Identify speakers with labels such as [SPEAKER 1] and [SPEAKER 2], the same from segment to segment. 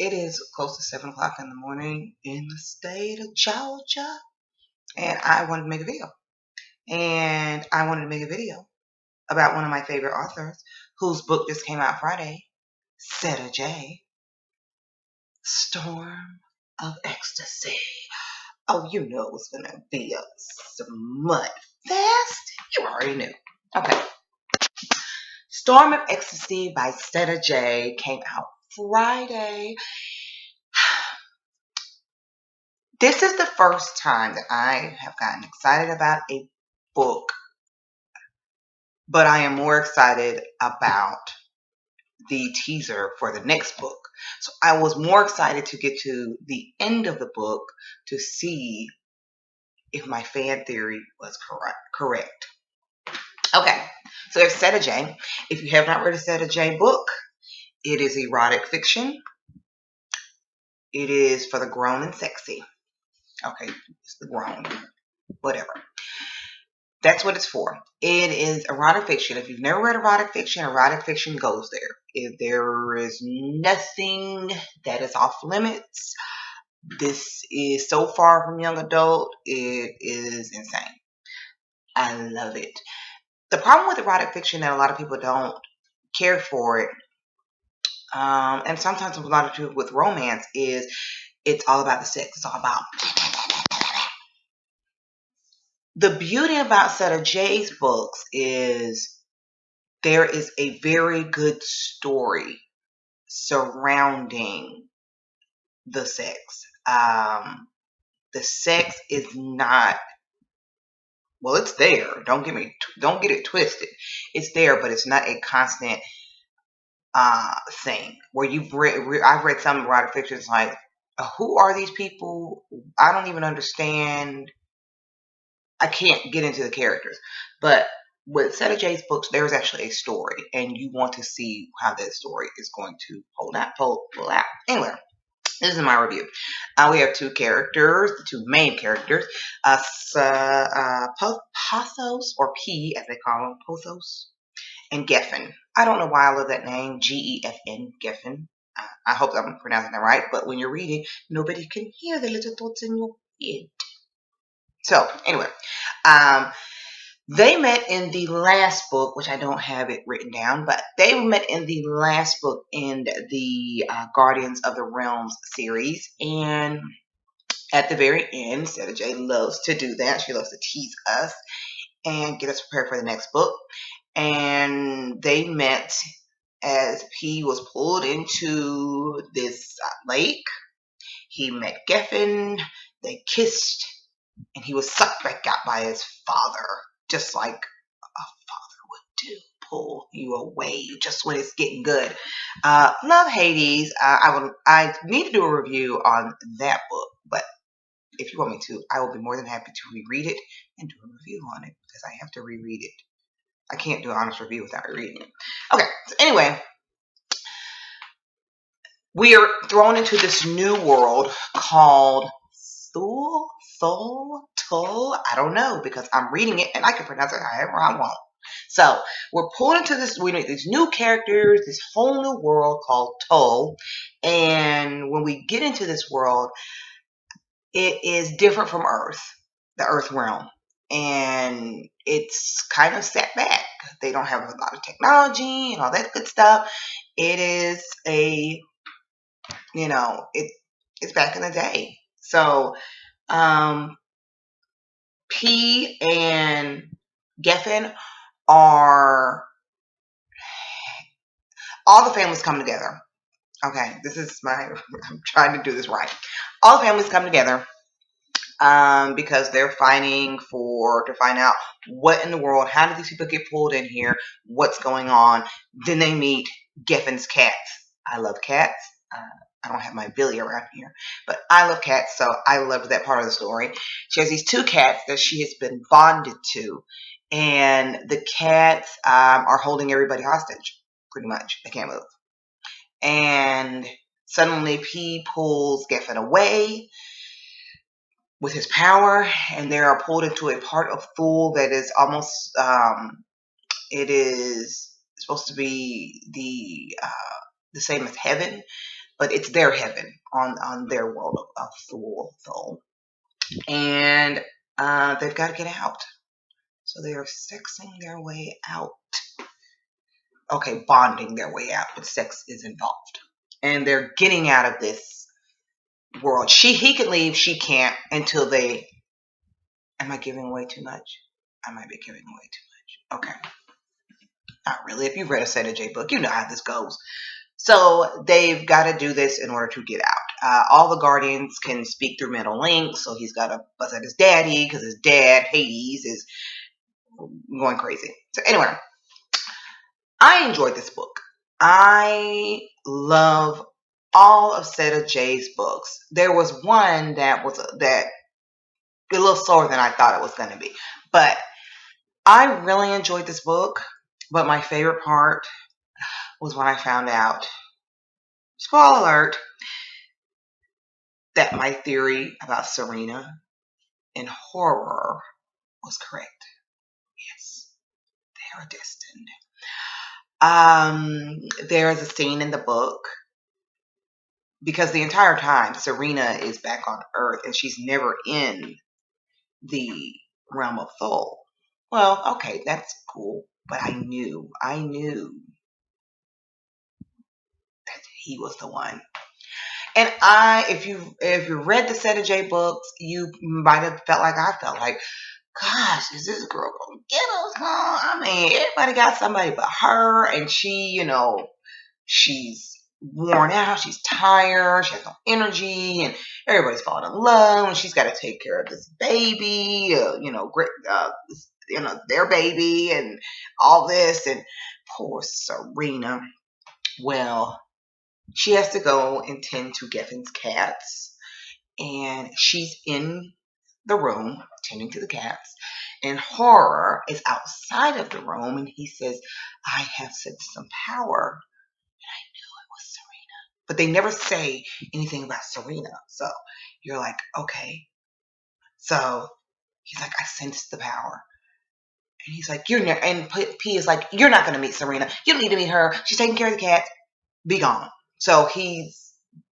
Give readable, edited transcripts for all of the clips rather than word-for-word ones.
[SPEAKER 1] It is close to 7 o'clock in the morning in the state of Georgia, and I wanted to make a video. And I wanted to make a video about one of my favorite authors whose book just came out Friday, Setta Jay, Storm of Ecstasy. Oh, you know it was going to be a smut fest. You already knew. Okay. Storm of Ecstasy by Setta Jay came out Friday. This is the first time that I have gotten excited about a book, but I am more excited about the teaser for the next book. So I was more excited to get to the end of the book to see if my fan theory was correct. Okay, so there's Setta Jay. If you have not read a Setta Jay book, it is erotic fiction. It is for the grown and sexy. Okay, it's the grown, whatever. That's what it's for. It is erotic fiction. If you've never read erotic fiction goes there. If there is nothing that is off limits, this is so far from young adult, it is insane. I love it. The problem with erotic fiction that a lot of people don't care for it, and sometimes a lot of people with romance, is it's all about the sex. It's all about... The beauty about Setta Jay's books is there is a very good story surrounding the sex. The sex is not, well, it's there. Don't get it twisted. It's there, but it's not a constant thing. Where I've read some erotic fiction. It's like, who are these people? I don't even understand. I can't get into the characters. But with Setta Jay's books, there's actually a story, and you want to see how that story is going to pull out. Anyway, this is my review. We have two characters, the two main characters, Pothos, or P as they call him, Pothos, and Geffen. I don't know why I love that name, G-E-F-N, Geffen. I hope I'm pronouncing that right, but when you're reading, nobody can hear the little thoughts in your head. So, anyway, they met in the last book, which I don't have it written down, but they met in the last book in the Guardians of the Realms series. And at the very end, Setta Jay loves to do that. She loves to tease us and get us prepared for the next book. And they met as P was pulled into this lake. He met Geffen. They kissed. And he was sucked back out by his father, just like a father would do. Pull you away just when it's getting good. Love Hades. I need to do a review on that book, but if you want me to, I will be more than happy to reread it and do a review on it, because I have to reread it. I can't do an honest review without rereading it. Okay, so anyway, we are thrown into this new world called Thul, I don't know, because I'm reading it and I can pronounce it however I want. So we're pulled into this, we meet these new characters, this whole new world called Thul. And when we get into this world, it is different from Earth, the Earth realm. And it's kind of set back. They don't have a lot of technology and all that good stuff. It is it's back in the day. So, P and Geffen are, all the families come together. Okay, I'm trying to do this right. All the families come together because they're fighting to find out what in the world, how did these people get pulled in here, what's going on. Then they meet Geffen's cats. I love cats. I don't have my Billy around here, but I love cats, so I loved that part of the story. She has these two cats that she has been bonded to, and the cats are holding everybody hostage, pretty much. They can't move. And suddenly P pulls Geffen away with his power, and they are pulled into a part of Thul that is almost, it is supposed to be the same as heaven. but it's their heaven on their world of soul. And they've got to get out. So they are sexing their way out. Okay, bonding their way out, but sex is involved. And they're getting out of this world. He can leave, she can't until they. Am I giving away too much? I might be giving away too much. Okay. Not really. If you've read a Setta Jay book, you know how this goes. So they've got to do this in order to get out. All the guardians can speak through mental links, so he's got to buzz at his daddy because his dad, Hades, is going crazy. So anyway, I enjoyed this book. I love all of Setta Jay's books. There was one that was a little slower than I thought it was going to be, but I really enjoyed this book. But my favorite part was when I found out, spoiler alert, that my theory about Serena in horror was correct. Yes, they are destined. There is a scene in the book, because the entire time Serena is back on Earth and she's never in the realm of Thule. Well, okay, that's cool, but I knew that he was the one. And if you read the Setta Jay books, you might have felt like I felt like, gosh, is this girl gonna get us? Huh? I mean, everybody got somebody but her, and she, she's worn out, she's tired, she has no energy, and everybody's falling in love, and she's got to take care of this baby, their baby, and all this, and poor Serena. Well, she has to go and tend to Geffin's cats, and she's in the room tending to the cats, and Horror is outside of the room, and he says, I have sensed some power, and I knew it was Serena. But they never say anything about Serena, so you're like, okay. So he's like, I sensed the power. And he's like, and P is like, you're not going to meet Serena. You don't need to meet her. She's taking care of the cat. Be gone. So he's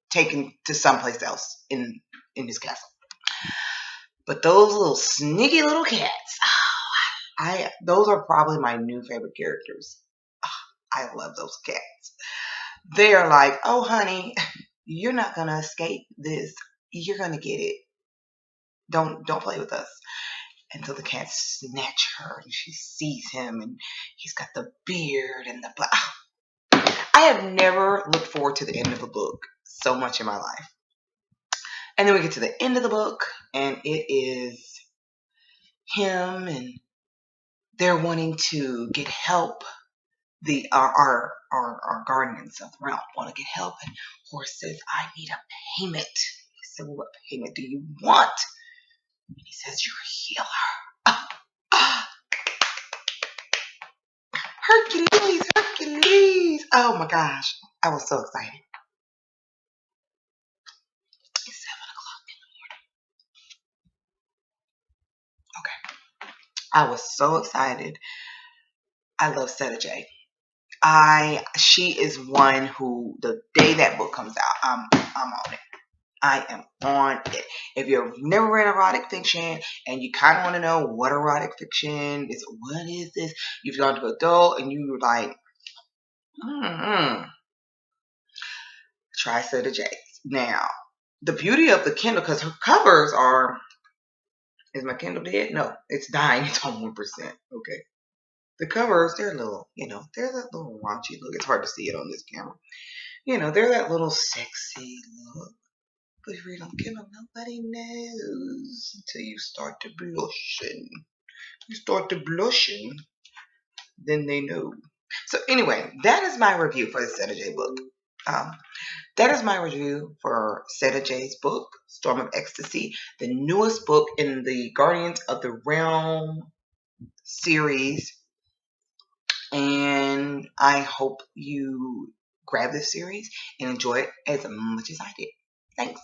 [SPEAKER 1] taken to someplace else in his castle. But those little sneaky little cats, those are probably my new favorite characters. I love those cats. They're like, oh, honey, you're not going to escape this. You're going to get it. Don't play with us. And so the cats snatch her, and she sees him, and he's got the beard and the black. I have never looked forward to the end of a book so much in my life. And then we get to the end of the book, and it is him, and they're wanting to get help. Our guardians of the realm want to get help, and Horse says, I need a payment. He said, well, what payment do you want? And he says, you're a healer. Hercules. Oh my gosh. I was so excited. It's 7 o'clock in the morning. Okay. I was so excited. I love Setta Jay. She is one who, the day that book comes out, I'm on it. I am on it. If you've never read erotic fiction and you kind of want to know what erotic fiction is, what is this? You've gone to adult and you're like, try Setta Jay. Now, the beauty of the Kindle, because her covers are, is my Kindle dead? No, it's dying. It's on 1%. Okay. The covers, they're a little, they're that little raunchy look. It's hard to see it on this camera. They're that little sexy look. But if you read on Kindle, nobody knows until you start to blushing. You start to blushing, then they know. So anyway, that is my review for the Setta Jay book. That is my review for Setta Jay's book, Storm of Ecstasy, the newest book in the Guardians of the Realm series. And I hope you grab this series and enjoy it as much as I did. Thanks.